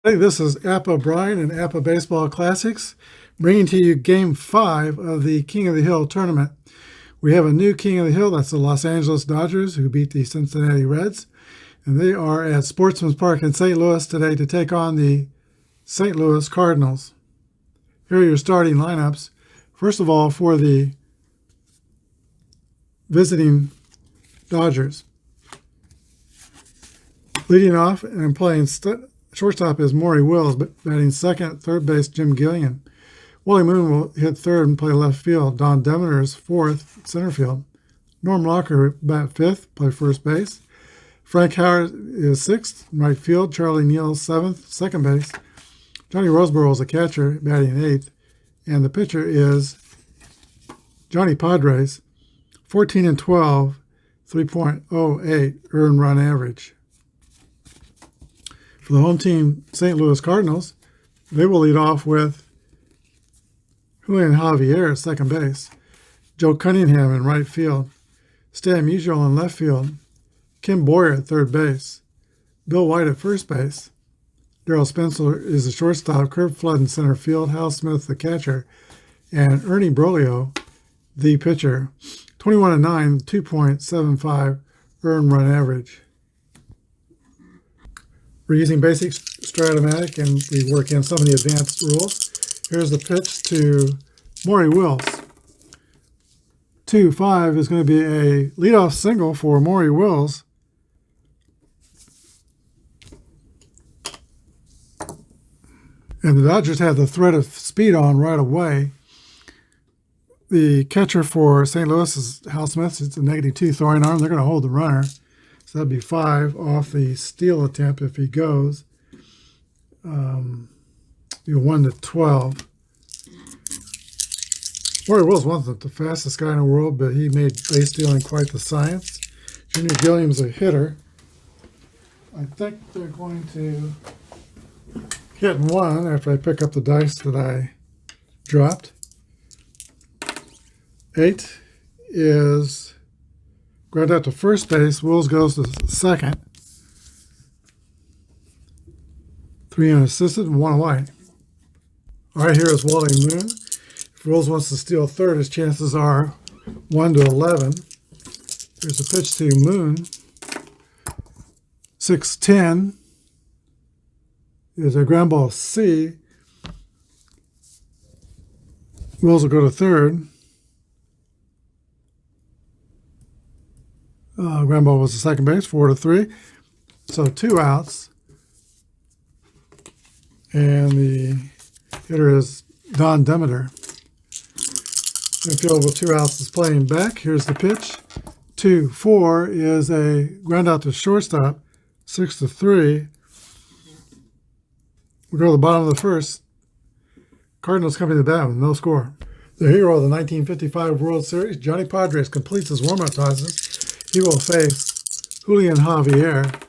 Hey, this is Apba Brian and Apba Baseball Classics, bringing to you Game 5 of the King of the Hill tournament. We have a new King of the Hill. That's the Los Angeles Dodgers, who beat the Cincinnati Reds. And they are at Sportsman's Park in St. Louis today to take on the St. Louis Cardinals. Here are your starting lineups. First of all, for the visiting Dodgers. Leading off and playing shortstop is Maury Wills, but batting second, third base, Jim Gillian. Wally Moon will hit third and play left field. Don Demeter is fourth, center field. Norm Locker bat fifth, play first base. Frank Howard is sixth, right field. Charlie Neal seventh, second base. Johnny Roseborough is a catcher, batting eighth. And the pitcher is Johnny Padres, 14 and 12, 3.08 earned run average. For the home team, St. Louis Cardinals, they will lead off with Julian Javier at second base, Joe Cunningham in right field, Stan Musial in left field, Kim Boyer at third base, Bill White at first base, Darryl Spencer is the shortstop, Kurt Flood in center field, Hal Smith the catcher, and Ernie Broglio the pitcher. 21 and 9, 2.75 earned run average. We're using basic Strat-o-Matic, and we work in some of the advanced rules. Here's the pitch to Maury Wills. 2-5 is going to be a leadoff single for Maury Wills. And the Dodgers have the threat of speed on right away. The catcher for St. Louis is Hal Smith. It's a -2 throwing arm. They're going to hold the runner. So that'd be 5 off the steal attempt if he goes. Be 1-12. Maury Wills wasn't the fastest guy in the world, but he made base stealing quite the science. Junior Gilliam's a hitter. I think they're going to hit 1 after I pick up the dice that I dropped. 8 is ground out to first base. Wills goes to second. 3 unassisted and 1 away. All right, here is Wally Moon. If Wills wants to steal third, his chances are 1-11. Here's a pitch to Moon. 6-10 is a ground ball C. Wills will go to third. Ground ball was the second base, 4-3. So 2 outs. And the hitter is Don Demeter. Infield with 2 outs is playing back. Here's the pitch. 2-4 is a ground out to shortstop, 6-3. We go to the bottom of the first. Cardinals coming to the bat with no score. The hero of the 1955 World Series, Johnny Padres, completes his warm-up tosses. He will face Julian Javier.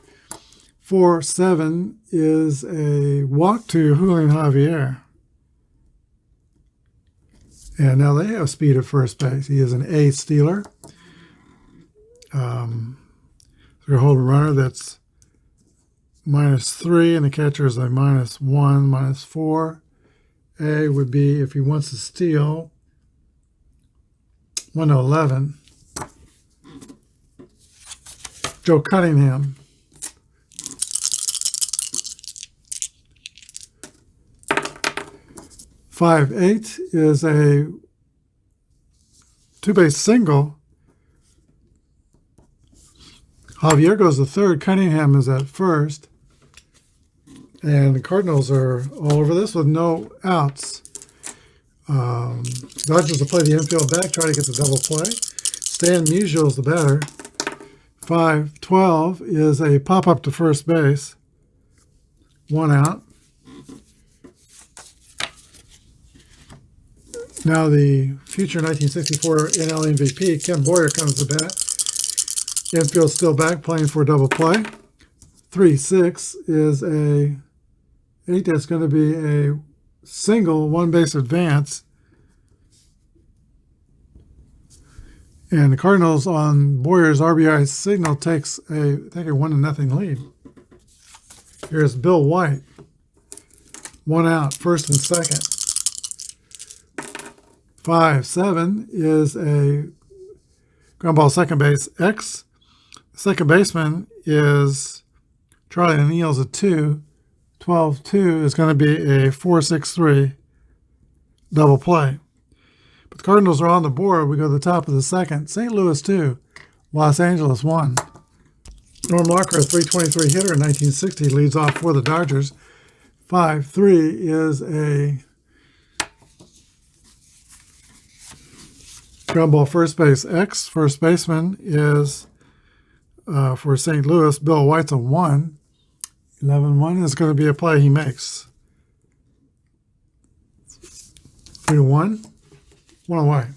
4-7 is a walk to Julian Javier. And now they have speed at first base. He is an A stealer. They're holding a runner that's -3, and the catcher is a -1, -4. A would be, if he wants to steal, 1-11. Joe Cunningham. (5-8) is a 2-base single. Javier goes to third. Cunningham is at first. And the Cardinals are all over this with no outs. Dodgers will play the infield back, try to get the double play. Stan Musial is the batter. 5-12 is a pop-up to first base. 1 out. Now the future 1964 NL MVP, Kim Boyer, comes to bat. Infield still back, playing for a double play. 3-6 is a 8. That's going to be a single, 1-base advance. And the Cardinals, on Boyer's RBI signal, takes a 1-0 lead. Here's Bill White. 1 out, first and second. 5-7 is a ground ball second base X. Second baseman is Charlie O'Neill's a 2. 12-2 is going to be a 4-6-3 double play. But the Cardinals are on the board. We go to the top of the second. St. Louis 2, Los Angeles 1. Norm Locker, a 323 hitter in 1960, leads off for the Dodgers. 5-3 is a ground ball first base X. First baseman is for St. Louis, Bill White's a 1. 11-1 is going to be a play he makes. 3-1. 1 away.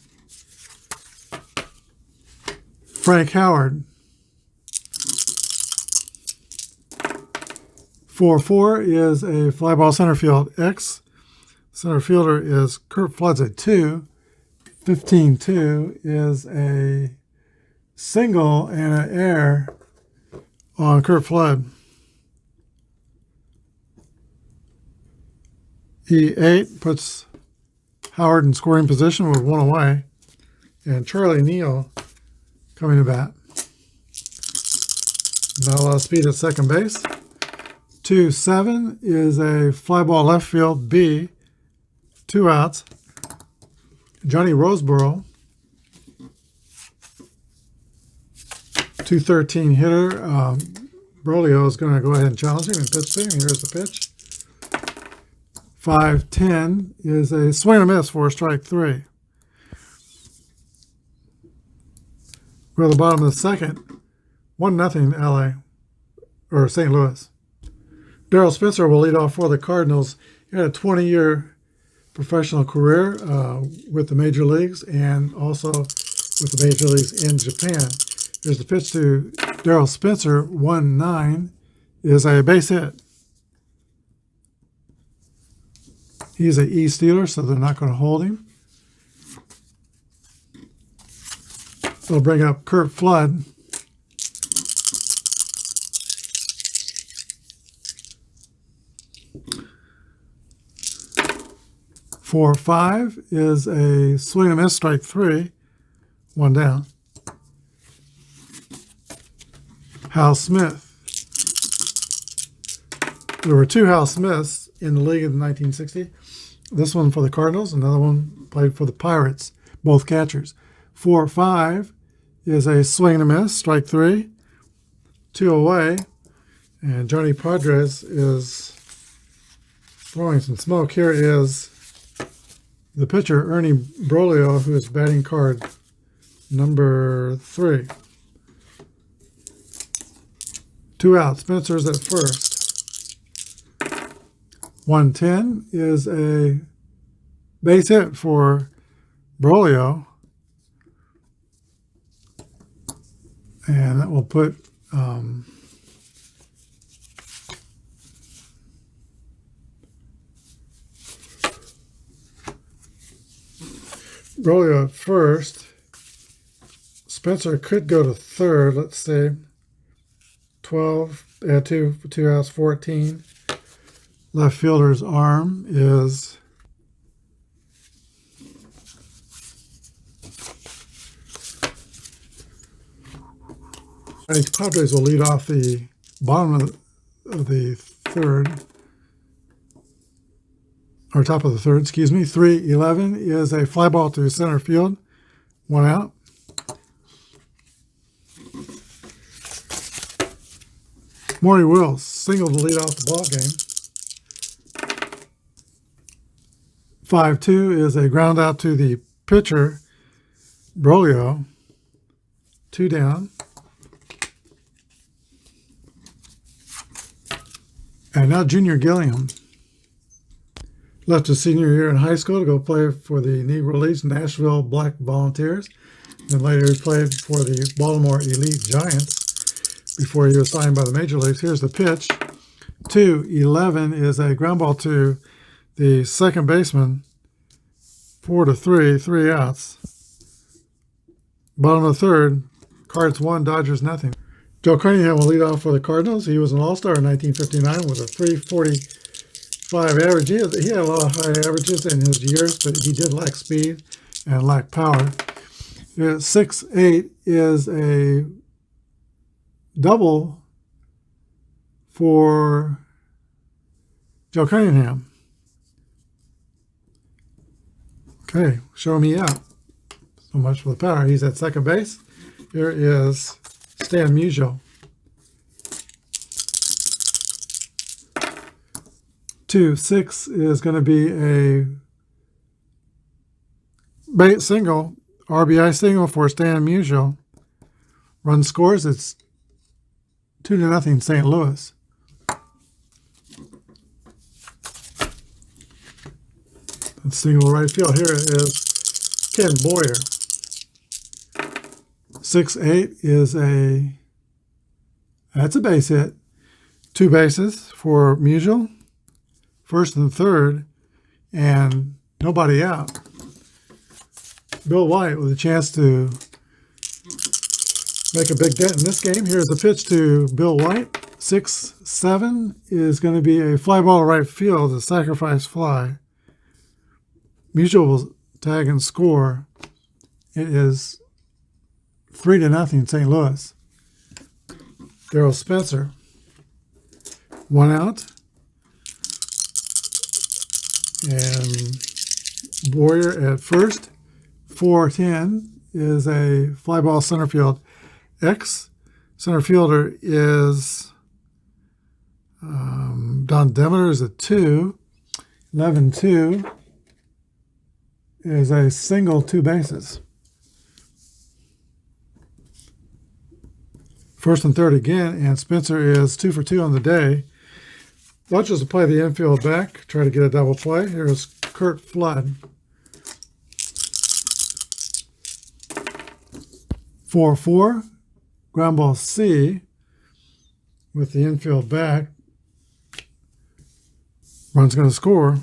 Frank Howard. 4-4 is a fly ball center field X. Center fielder is Kurt Flood's at 2. 15-2 is a single and an air on Kurt Flood. E8 puts Howard in scoring position with 1 away. And Charlie Neal coming to bat. Not a lot of speed at second base. 2-7 is a fly ball left field B. 2 outs. Johnny Roseboro. 213 hitter. Brolio is going to go ahead and challenge him and pitch to him. Here's the pitch. 5-10 is a swing and a miss for strike 3. We're at the bottom of the second. 1-0 LA, or St. Louis. Darrell Spencer will lead off for the Cardinals. He had a 20-year professional career with the major leagues and also with the major leagues in Japan. Here's the pitch to Darrell Spencer. 1-9 is a base hit. He's an E Steeler, so they're not going to hold him. They'll bring up Kurt Flood. Four, 5 is a swing and miss, strike 3, 1 down. Hal Smith. There were 2 Hal Smiths in the league in 1960. This one for the Cardinals, another one played for the Pirates, both catchers. 4-5 is a swing and a miss, strike 3, 2 away. And Johnny Padres is throwing some smoke. Here is the pitcher, Ernie Brolio, who is batting card number 3. 2 outs. Spencer's at first. 1-10 is a base hit for Brolio. And that will put Brolio at first. Spencer could go to third. Let's say 12, two outs, 14. Left fielder's arm is I think Padres will lead off the bottom of the third, or top of the third, excuse me. 3-11 is a fly ball to center field, 1 out. Maury Wills singled to lead off the ball game. 5-2 is a ground out to the pitcher, Brolio, 2 down. And now Junior Gilliam left his senior year in high school to go play for the Negro Leagues Nashville Black Volunteers. Then later he played for the Baltimore Elite Giants before he was signed by the Major Leagues. Here's the pitch. 2-11 is a ground ball to the second baseman. 4-3, 3 outs. Bottom of the third, Cards 1, Dodgers nothing. Joe Cunningham will lead off for the Cardinals. He was an All-Star in 1959 with a 5 average. He had a lot of high averages in his years, but he did lack speed and lack power. 6-8 is a double for Joe Cunningham. Okay, show me out. So much for the power. He's at second base. Here is Stan Musial. 2-6 is going to be a bait single, RBI single for Stan Musial. Run scores, it's 2-0 St. Louis. That single right field here is Ken Boyer. 6-8 is that's a base hit. 2 bases for Musial, first and third, and nobody out. Bill White with a chance to make a big dent in this game. Here's the pitch to Bill White. 6-7 is going to be a fly ball to right field, a sacrifice fly. Musial will tag and score. It is 3-0 St. Louis. Darryl Spencer. 1 out. And Boyer at first. 4-10 is a fly ball center field. X. Center fielder is Don Demeter is a 2. 11-2 is a single, 2 bases. First and third again, and Spencer is 2 for 2 on the day. Dodgers will play the infield back, try to get a double play. Here's Kurt Flood. 4-4, ground ball C with the infield back. Run's going to score.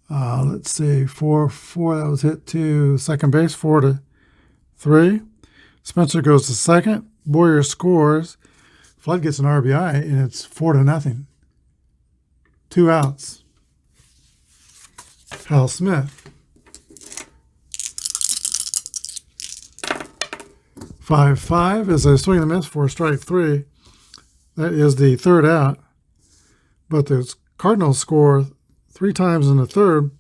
Let's see, 4-4, that was hit to second base, 4-3. Spencer goes to second. Boyer scores. Flood gets an RBI, and it's 4-0. 2 outs. Hal Smith. 5-5 is a swing and a miss for strike 3. That is the third out. But the Cardinals score 3 times in the third.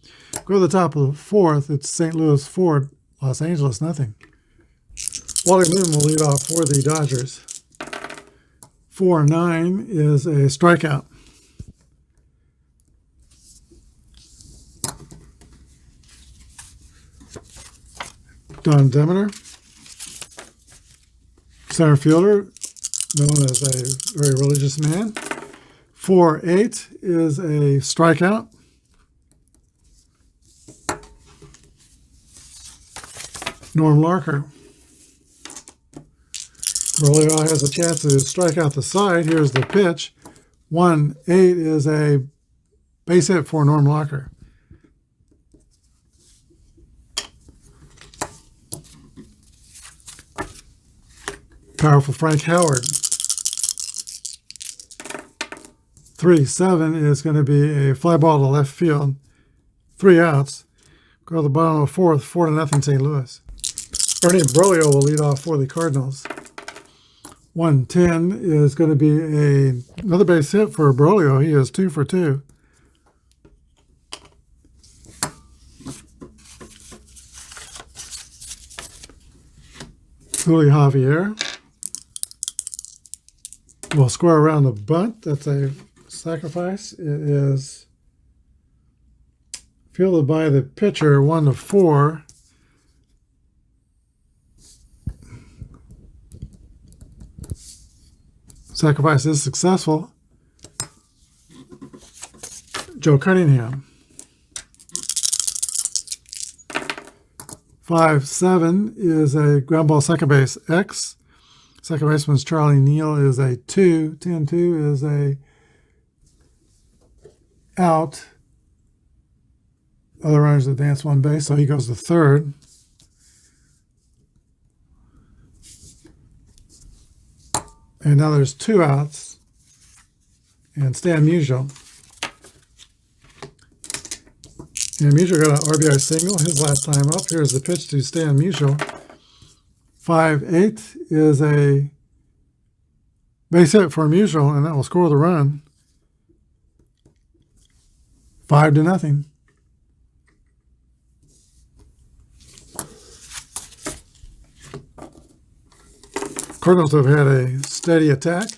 Go to the top of the fourth. It's St. Louis 4, Los Angeles 0. Wally Moon will lead off for the Dodgers. 4-9 is a strikeout. Don Demeter, center fielder, known as a very religious man. 4-8 is a strikeout. Norm Larker. Berlioz has a chance to strike out the side. Here's the pitch. 1-8 is a base hit for Norm Larker. Powerful Frank Howard. 3-7 is going to be a fly ball to left field. 3 outs. Go to the bottom of the fourth, 4-0 St. Louis. Ernie Broglio will lead off for the Cardinals. 1-10 is going to be another base hit for Broglio. He is 2 for 2. Julio Javier will square around the bunt. That's a sacrifice. It is fielded by the pitcher, 1-4. Sacrifice is successful. Joe Cunningham. 5-7 is a ground ball second base X. Second baseman's Charlie Neal is a 2. 10-2 is a out. Other runners advance 1 base, so he goes to third. And now there's 2 outs. And Stan Musial. And Musial got an RBI single his last time up. Here's the pitch to Stan Musial. 5-8 is a base hit for Musial, and that will score the run. 5-0. Cardinals have had a steady attack.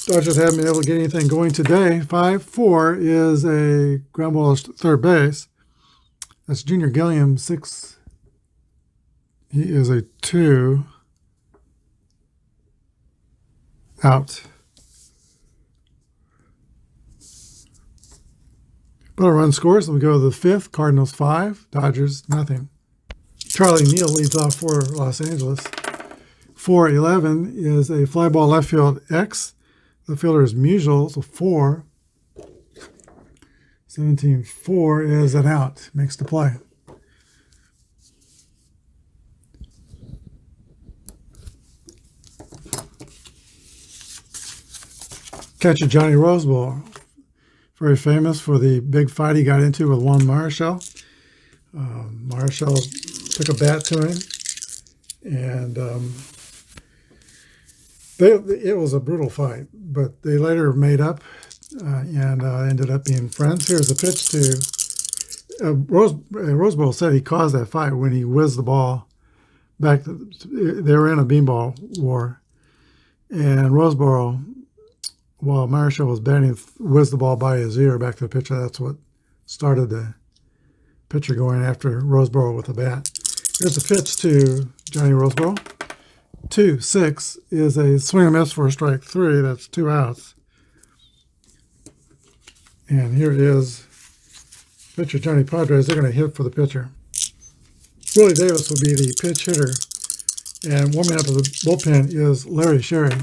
Dodgers haven't been able to get anything going today. 5-4 is a ground ball to third base. That's Junior Gilliam, 6. He is a 2. Out. But a run scores, and we go to the 5th. Cardinals 5, Dodgers nothing. Charlie Neal leads off for Los Angeles. 4-11 is a fly ball left field X. The fielder is Musial, so 4. 17-4 is an out. Makes the play. Catcher Johnny Roseboro, very famous for the big fight he got into with Juan Marichal. Marichal took a bat to him, and it was a brutal fight, but they later made up and ended up being friends. Here's the pitch to Roseboro said he caused that fight when he whizzed the ball back. They were in a beanball war, and Roseboro, while Marichal was batting, whizzed the ball by his ear back to the pitcher. That's what started the pitcher going after Roseboro with the bat. Here's the pitch to Johnny Roseboro. 2-6 is a swing and miss for strike 3. That's 2 outs. And here is pitcher Johnny Padres. They're going to hit for the pitcher. Willie Davis will be the pitch hitter. And warming up of the bullpen is Larry Sherry.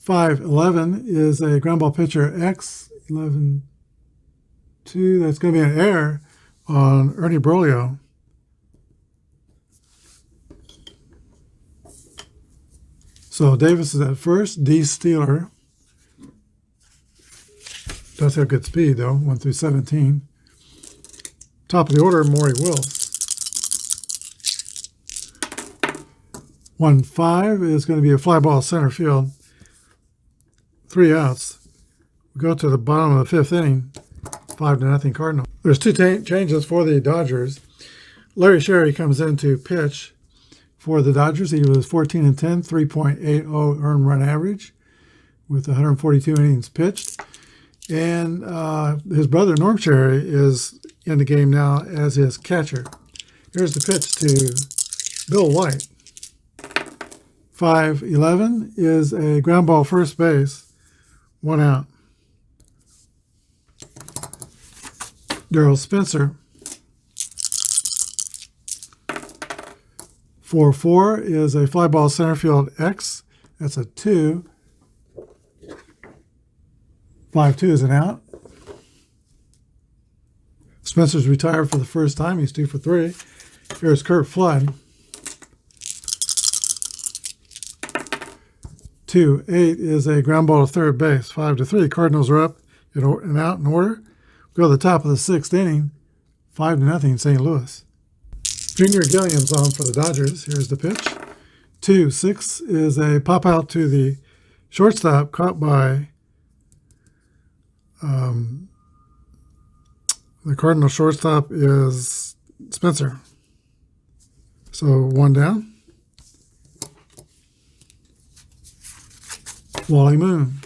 5-11 is a ground ball pitcher X. 11-2. That's going to be an error on Ernie Broglio. So Davis is at first. D. Steeler does have good speed, though, 1-17. Top of the order, Maury Wills. 1-5 is going to be a fly ball center field. 3 outs. We go to the bottom of the 5th inning. 5-0 Cardinals. There's 2 changes for the Dodgers. Larry Sherry comes in to pitch for the Dodgers. He was 14-10, 3.80 earned run average with 142 innings pitched. And his brother, Norm Sherry, is in the game now as his catcher. Here's the pitch to Bill White. 5-11 is a ground ball first base, 1 out. Darrell Spencer. 4-4 is a fly ball center field X. That's a 2. 5-2 is an out. Spencer's retired for the first time. He's 2 for 3. Here's Kurt Flood. 2-8 is a ground ball to third base. 5-3. Cardinals are up and out in order. Go to the top of the 6th inning. 5-0 St. Louis. Junior Gilliam's on for the Dodgers. Here's the pitch. 2-6 is a pop out to the shortstop, caught by the Cardinal shortstop is Spencer. So 1 down. Wally Moon.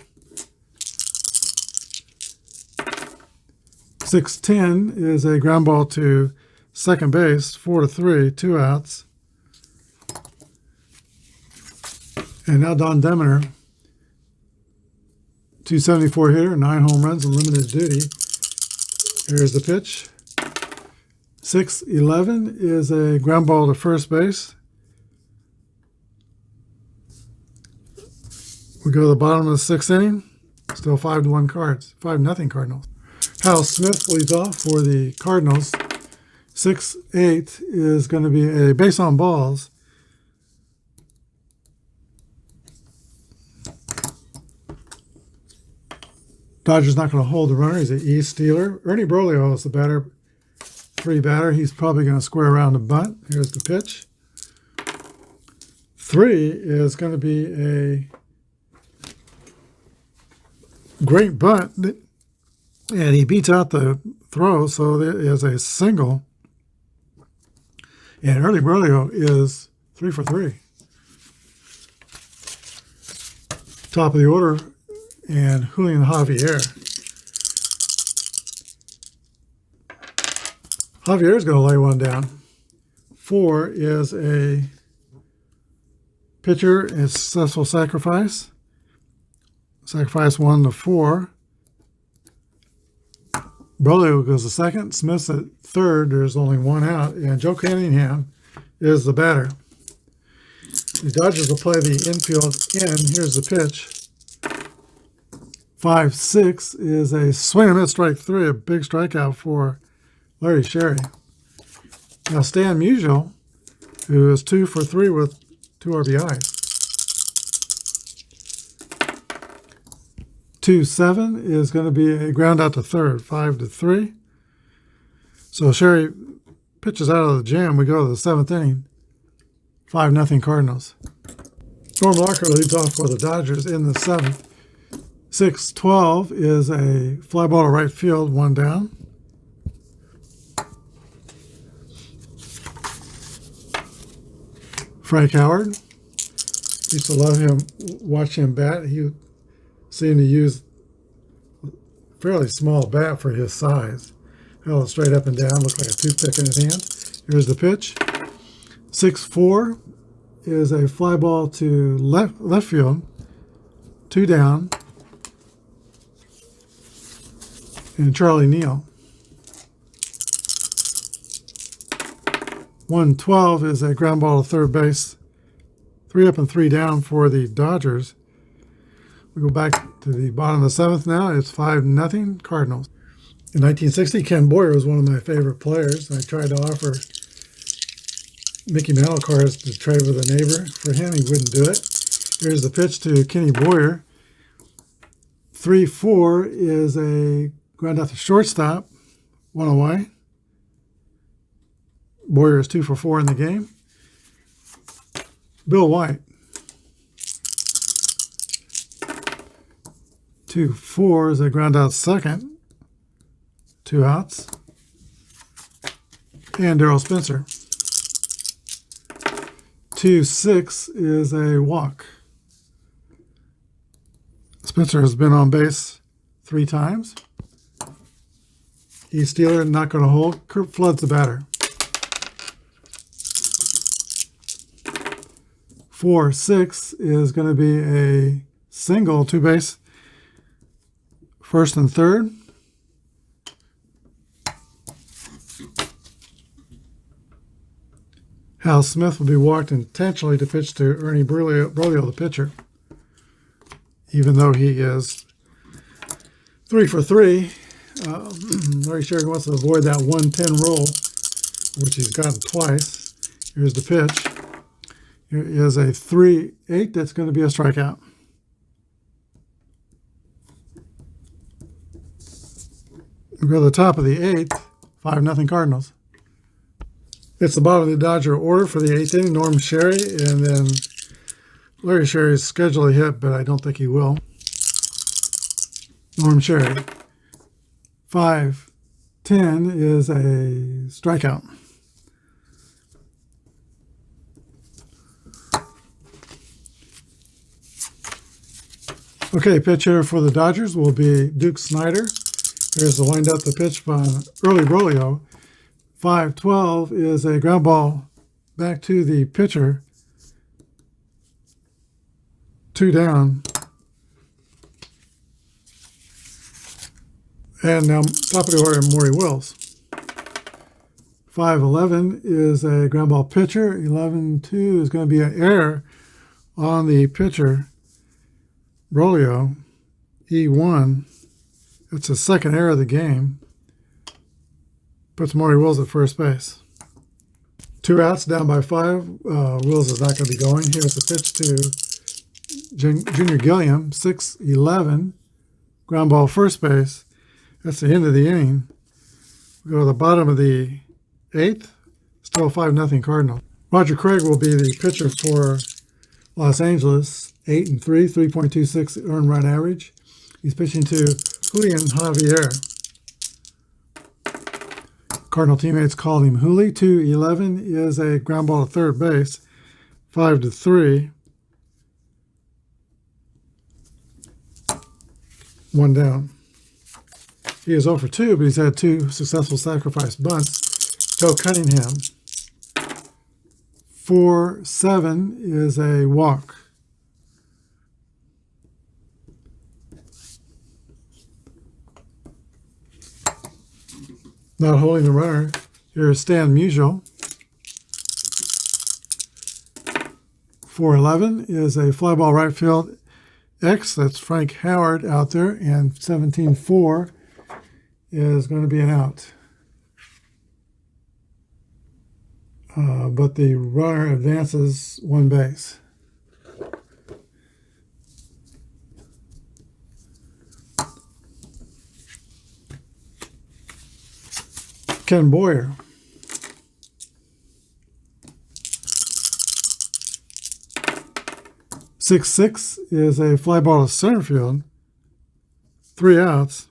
6-10 is a ground ball to second base, 4-3, 2 outs. And now Don Demeter, 274 hitter, 9 home runs and limited duty. Here's the pitch. 6-11 is a ground ball to first base. We go to the bottom of the 6th inning. Still 5-1 Cards. 5-0 Cardinals. Hal Smith leads off for the Cardinals. 6-8 is going to be a base on balls. Dodgers not going to hold the runner. He's an E Steeler. Ernie Broglio is the batter 3 batter. He's probably going to square around the bunt. Here's the pitch. 3 is going to be a great bunt, and he beats out the throw, so there is a single. And Early Berlio is 3 for 3. Top of the order, and Julian Javier. Javier's going to lay one down. 4 is a pitcher, a successful sacrifice. Sacrifice 1 to 4. Berlio goes to second. Smith's at third. There's only 1 out. And Joe Cunningham is the batter. The Dodgers will play the infield in. Here's the pitch. 5-6 is a swing and miss, strike 3. A big strikeout for Larry Sherry. Now Stan Musial, who is 2 for 3 with 2 RBIs. 2-7 is going to be a ground out to third, 5-3. So Sherry pitches out of the jam. We go to the 7th inning, 5-0 Cardinals. Norm Larker leads off for the Dodgers in the 7th. 6-12 is a fly ball to right field, 1 down. Frank Howard. Used to love him, watch him bat. He seemed to use a fairly small bat for his size. Held it straight up and down, looked like a toothpick in his hand. Here's the pitch. 6-4 is a fly ball to left field, 2 down. And Charlie Neal. 1-12 is a ground ball to third base, 3 up and 3 down for the Dodgers. We go back to the bottom of the 7th now. It's 5-0 Cardinals. In 1960, Ken Boyer was one of my favorite players. I tried to offer Mickey Mantle cards to trade with a neighbor. For him, he wouldn't do it. Here's the pitch to Kenny Boyer. 3-4 is a ground out to shortstop, 1 away. Boyer is 2 for 4 in the game. Bill White. 2-4 is a ground out second, 2 outs. And Darrell Spencer. 2-6 is a walk. Spencer has been on base 3 times. He's Steeler, not going to hold. Kurt Flood's the batter. 4-6 is going to be a single, 2 base, first and third. Hal Smith will be walked intentionally to pitch to Ernie Berlio, the pitcher, even though he is 3 for 3. Larry Sherry wants to avoid that 110 roll, which he's gotten twice. Here's the pitch. Here is a 3-8 that's going to be a strikeout. We go to the top of the 8th, 5-0 Cardinals. It's the bottom of the Dodger order for the 8th inning. Norm Sherry, and then Larry Sherry is scheduled to hit, but I don't think he will. Norm Sherry. 5-10 is a strikeout. Okay, pitch hitter for the Dodgers will be Duke Snider. Here's the wind up the pitch by Early Berlio. 5-12 is a ground ball back to the pitcher. 2 down. And now top of the order, Maury Wills. 5-11 is a ground ball pitcher. 11-2 is going to be an error on the pitcher. Berlio, E1. It's the second error of the game. Puts Maury Wills at first base. 2 outs, down by 5. Wills is not going to be going. Here's the pitch to Junior Gilliam. 6-11. Ground ball first base. That's the end of the inning. We go to the bottom of the 8th. Still 5-0 Cardinals. Roger Craig will be the pitcher for Los Angeles. 8-3, 3.26 earned run average. He's pitching to Julian Javier. Cardinal teammates called him Hooli. 2-11 is a ground ball to third base. 5-3. 1 down. He is 0 for 2, but he's had 2 successful sacrifice bunts. Joe Cunningham. 4-7 is a walk. Not holding the runner. Here's Stan Musial. 4-11 is a fly ball right field X. That's Frank Howard out there. And 17-4 is going to be an out. But the runner advances 1 base. Ken Boyer. 6-6 is a fly ball to center field. 3 outs.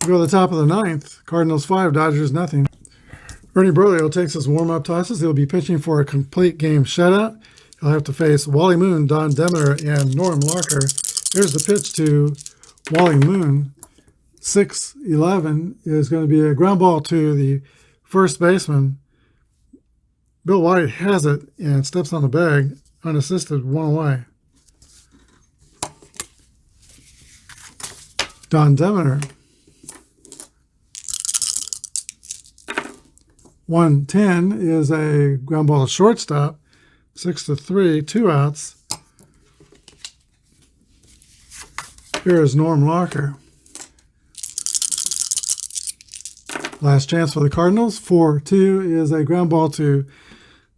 We go to the top of the 9th. Cardinals 5, Dodgers nothing. Ernie Broglio takes his warm-up tosses. He'll be pitching for a complete game shutout. He'll have to face Wally Moon, Don Demeter, and Norm Larker. Here's the pitch to Wally Moon. 6-11 is going to be a ground ball to the first baseman. Bill White has it and steps on the bag, unassisted, 1 away. Don Demeter. 1-10 is a ground ball to shortstop. 6-3, 2 outs. Here is Norm Larker. Last chance for the Cardinals. 4-2 is a ground ball to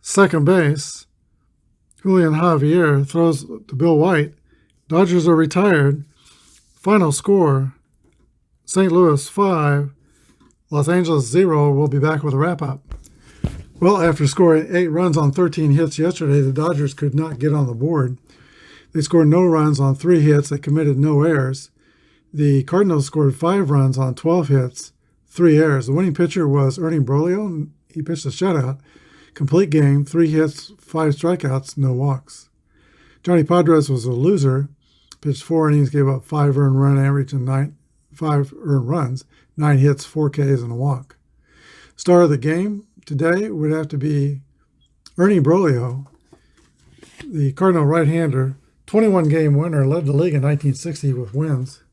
second base. Julian Javier throws to Bill White. Dodgers are retired. Final score, St. Louis 5, Los Angeles 0. We'll be back with a wrap-up. Well, after scoring 8 runs on 13 hits yesterday, the Dodgers could not get on the board. They scored no runs on 3 hits. They committed no errors. The Cardinals scored 5 runs on 12 hits, 3 errors. The winning pitcher was Ernie Broglio. He pitched a shutout. Complete game, 3 hits, 5 strikeouts, no walks. Johnny Padres was a loser. Pitched 4 innings, gave up 5 earned run average and 5 earned runs, 9 hits, 4 Ks, and a walk. Star of the game today would have to be Ernie Broglio, the Cardinal right-hander, 21-game winner, led the league in 1960 with wins.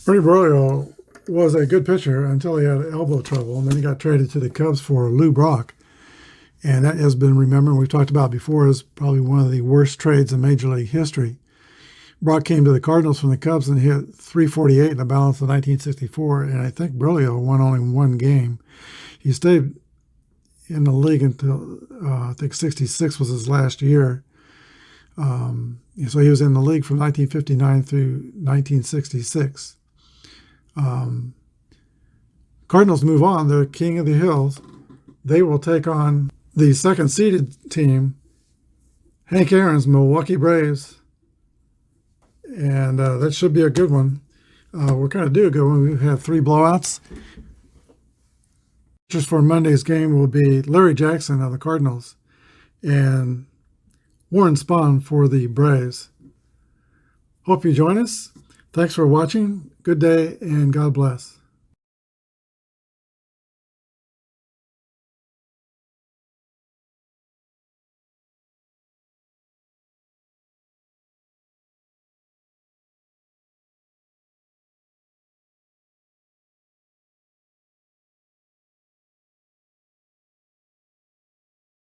Ernie Broglio was a good pitcher until he had elbow trouble, and then he got traded to the Cubs for Lou Brock. And that has been remembered, we've talked about before, as probably one of the worst trades in Major League history. Brock came to the Cardinals from the Cubs and hit .348 in the balance of 1964, and I think Broglio won only 1 game. He stayed in the league until, I think 66 was his last year. So he was in the league from 1959 through 1966. Cardinals move on. They're king of the hills. They will take on the second-seeded team, Hank Aaron's Milwaukee Braves. And that should be a good one. We're going to do a good one. We've had 3 blowouts. Just for Monday's game will be Larry Jackson of the Cardinals and Warren Spahn for the Braves. Hope you join us. Thanks for watching. Good day and God bless.